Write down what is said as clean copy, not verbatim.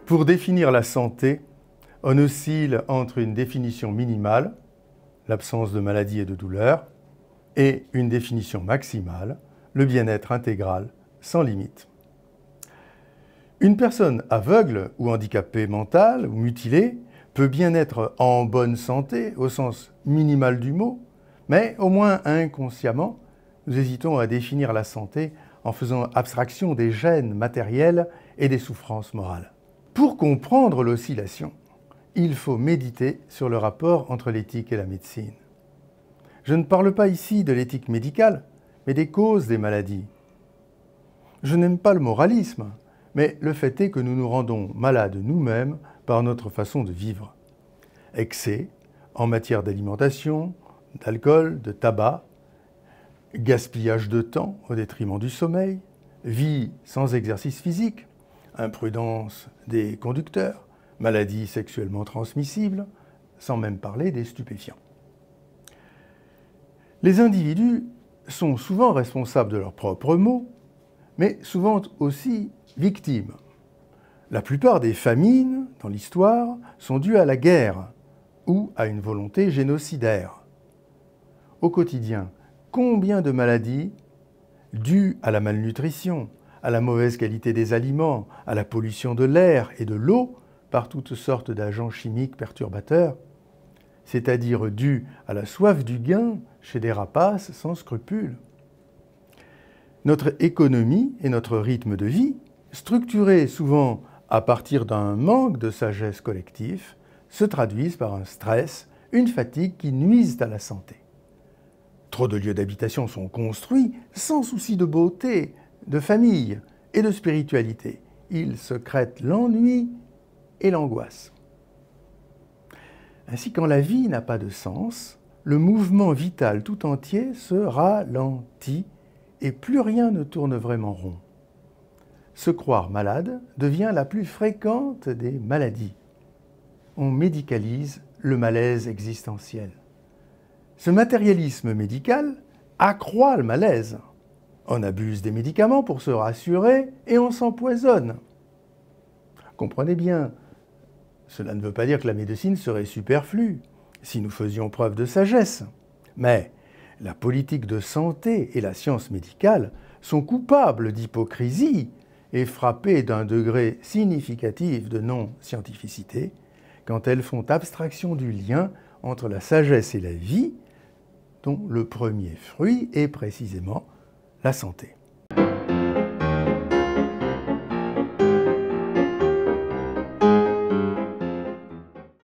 Pour définir la santé, on oscille entre une définition minimale, l'absence de maladie et de douleur, et une définition maximale, le bien-être intégral, sans limite. Une personne aveugle ou handicapée mentale ou mutilée peut bien être en bonne santé au sens minimal du mot, mais au moins inconsciemment, nous hésitons à définir la santé en faisant abstraction des gènes matériels et des souffrances morales. Pour comprendre l'oscillation, il faut méditer sur le rapport entre l'éthique et la médecine. Je ne parle pas ici de l'éthique médicale, mais des causes des maladies. Je n'aime pas le moralisme, mais le fait est que nous nous rendons malades nous-mêmes par notre façon de vivre. Excès en matière d'alimentation, d'alcool, de tabac, gaspillage de temps au détriment du sommeil, vie sans exercice physique, imprudence des conducteurs, maladies sexuellement transmissibles, sans même parler des stupéfiants. Les individus sont souvent responsables de leurs propres maux, mais souvent aussi victimes. La plupart des famines dans l'histoire sont dues à la guerre ou à une volonté génocidaire. Au quotidien, combien de maladies dues à la malnutrition, à la mauvaise qualité des aliments, à la pollution de l'air et de l'eau par toutes sortes d'agents chimiques perturbateurs, c'est-à-dire dues à la soif du gain chez des rapaces sans scrupules. Notre économie et notre rythme de vie, structurés souvent à partir d'un manque de sagesse collective, se traduisent par un stress, une fatigue qui nuisent à la santé. Trop de lieux d'habitation sont construits sans souci de beauté, de famille et de spiritualité. Ils secrètent l'ennui et l'angoisse. Ainsi, quand la vie n'a pas de sens, le mouvement vital tout entier se ralentit et plus rien ne tourne vraiment rond. Se croire malade devient la plus fréquente des maladies. On médicalise le malaise existentiel. Ce matérialisme médical accroît le malaise. On abuse des médicaments pour se rassurer et on s'empoisonne. Comprenez bien, cela ne veut pas dire que la médecine serait superflue si nous faisions preuve de sagesse. Mais la politique de santé et la science médicale sont coupables d'hypocrisie et frappées d'un degré significatif de non-scientificité quand elles font abstraction du lien entre la sagesse et la vie, dont le premier fruit est précisément la santé.